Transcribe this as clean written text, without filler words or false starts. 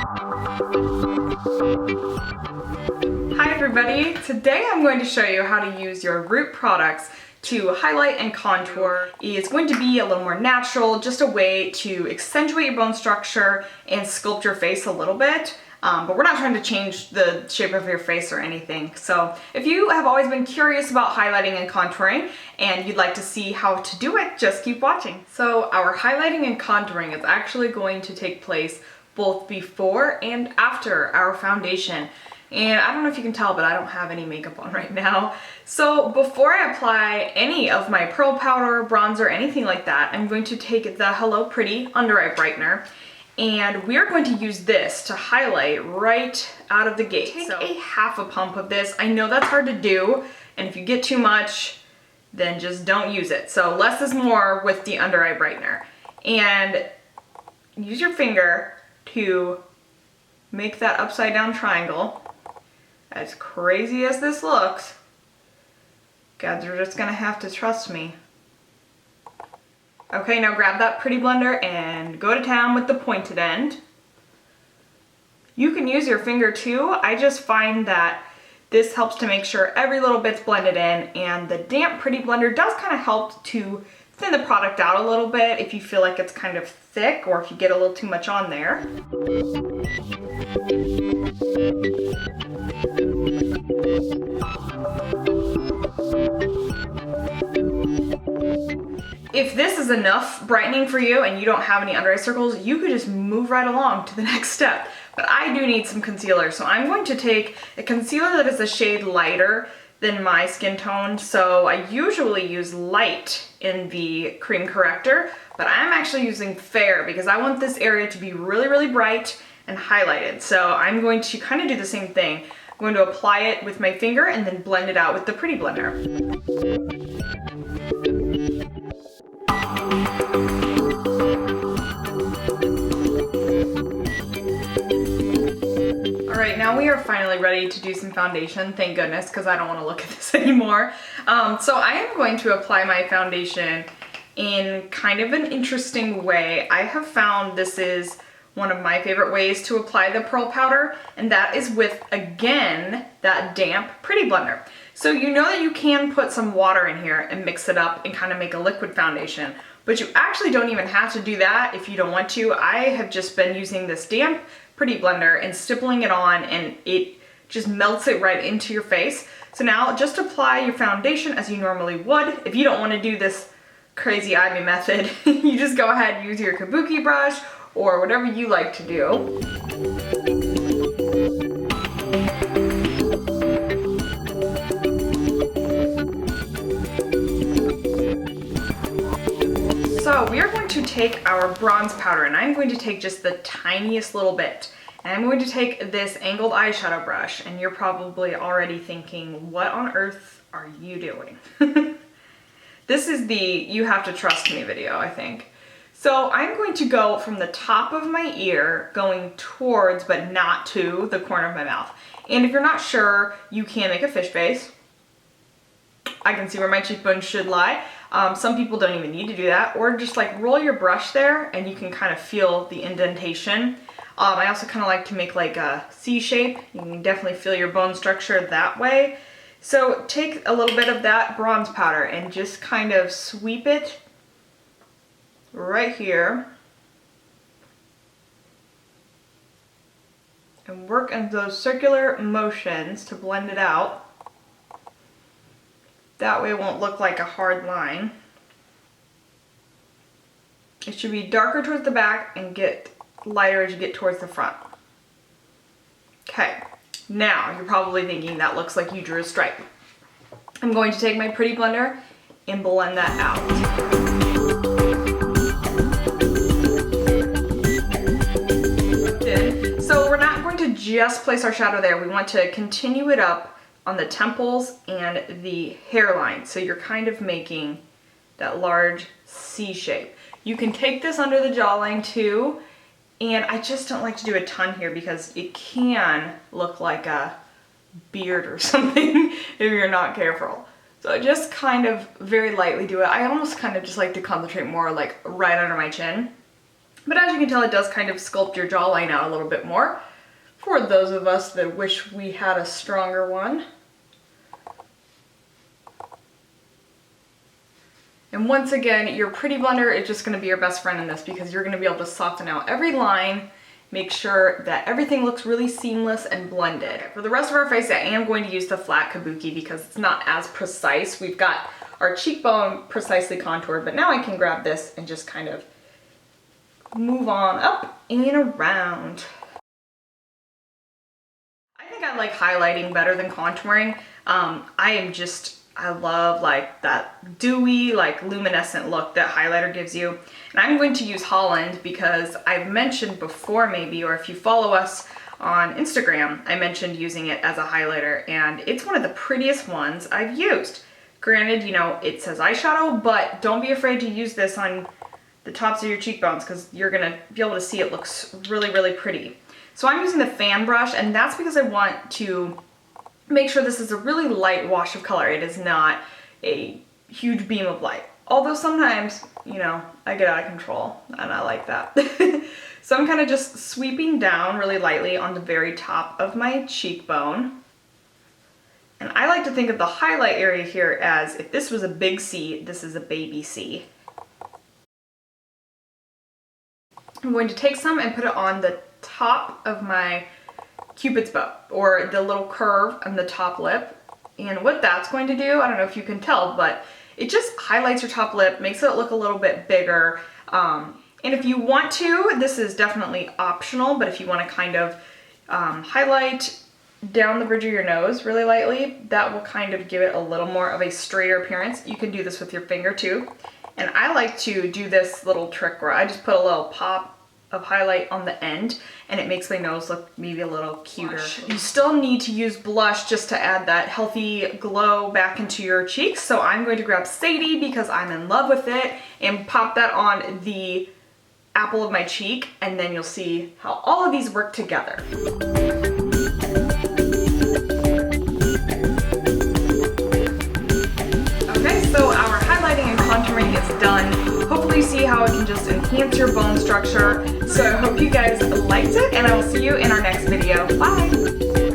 Hi everybody! Today I'm going to show you how to use your Root products to highlight and contour. It's going to be a little more natural, just a way to accentuate your bone structure and sculpt your face a little bit. But we're not trying to change the shape of your face or anything. So if you have always been curious about highlighting and contouring and you'd like to see how to do it, just keep watching. So our highlighting and contouring is actually going to take place both before and after our foundation. And I don't know if you can tell, but I don't have any makeup on right now. So before I apply any of my pearl powder, bronzer, anything like that, I'm going to take the Hello Pretty Under Eye Brightener, and we're going to use this to highlight right out of the gate. Take a half a pump of this. I know that's hard to do, and if you get too much, then just don't use it. So less is more with the Under Eye Brightener. And use your finger to make that upside down triangle. As crazy as this looks, guys, you're just gonna have to trust me. Okay, now grab that Pretty Blender and go to town with the pointed end. You can use your finger too. I just find that this helps to make sure every little bit's blended in, and the damp Pretty Blender does kind of help to thin the product out a little bit if you feel like it's kind of thick or if you get a little too much on there. If this is enough brightening for you and you don't have any under eye circles, you could just move right along to the next step. But I do need some concealer, so I'm going to take a concealer that is a shade lighter than my skin tone. So I usually use light in the cream corrector, but I'm actually using fair because I want this area to be really, really bright and highlighted. So I'm going to kind of do the same thing. I'm going to apply it with my finger and then blend it out with the Pretty Blender. Alright, now we are finally ready to do some foundation, thank goodness, because I don't want to look at this anymore. So I am going to apply my foundation in kind of an interesting way. I have found this is one of my favorite ways to apply the pearl powder, and that is with, again, that damp Pretty Blender. So you know that you can put some water in here and mix it up and kind of make a liquid foundation, but you actually don't even have to do that if you don't want to. I have just been using this damp Pretty Blender and stippling it on, and it just melts it right into your face. So now just apply your foundation as you normally would. If you don't want to do this crazy Ivy method, you just go ahead and use your kabuki brush or whatever you like to do. So we are going to take our bronze powder, and I'm going to take just the tiniest little bit. And I'm going to take this angled eyeshadow brush, and you're probably already thinking, what on earth are you doing? This is the you have to trust me video, I think. So I'm going to go from the top of my ear going towards, but not to, the corner of my mouth. And if you're not sure, you can make a fish face. I can see where my cheekbones should lie. Some people don't even need to do that, or just like roll your brush there and you can kind of feel the indentation. I also kind of like to make like a C shape. You can definitely feel your bone structure that way. So take a little bit of that bronze powder and just kind of sweep it right here. And work in those circular motions to blend it out. That way it won't look like a hard line. It should be darker towards the back and get lighter as you get towards the front. Okay, now you're probably thinking that looks like you drew a stripe. I'm going to take my Pretty Blender and blend that out. So we're not going to just place our shadow there. We want to continue it up on the temples and the hairline. So you're kind of making that large C shape. You can take this under the jawline too, and I just don't like to do a ton here because it can look like a beard or something if you're not careful. So I just kind of very lightly do it. I almost kind of just like to concentrate more like right under my chin. But as you can tell, it does kind of sculpt your jawline out a little bit more for those of us that wish we had a stronger one. And once again, your Pretty Blender is just going to be your best friend in this because you're going to be able to soften out every line, make sure that everything looks really seamless and blended. For the rest of our face, I am going to use the flat kabuki because it's not as precise. We've got our cheekbone precisely contoured, but now I can grab this and just kind of move on up and around. I think I like highlighting better than contouring. I love like that dewy, like luminescent look that highlighter gives you. And I'm going to use Holland because I've mentioned before maybe, or if you follow us on Instagram, I mentioned using it as a highlighter and it's one of the prettiest ones I've used. Granted, you know, it says eyeshadow, but don't be afraid to use this on the tops of your cheekbones because you're gonna be able to see it looks really, really pretty. So I'm using the fan brush and that's because I want to make sure this is a really light wash of color. It is not a huge beam of light. Although sometimes, you know, I get out of control and I like that. So I'm kind of just sweeping down really lightly on the very top of my cheekbone. And I like to think of the highlight area here as if this was a big C, this is a baby C. I'm going to take some and put it on the top of my Cupid's bow, or the little curve on the top lip. And what that's going to do, I don't know if you can tell, but it just highlights your top lip, makes it look a little bit bigger. And if you want to, this is definitely optional, but if you want to kind of highlight down the bridge of your nose really lightly, that will kind of give it a little more of a straighter appearance. You can do this with your finger too. And I like to do this little trick where I just put a little pop of highlight on the end and it makes my nose look maybe a little cuter. You still need to use blush just to add that healthy glow back into your cheeks. So I'm going to grab Sadie because I'm in love with it and pop that on the apple of my cheek, and then you'll see how all of these work together. Okay, so our highlighting and contouring is done. Hopefully you see how it can just enhance your bone structure. So I hope you guys liked it and I will see you in our next video. Bye!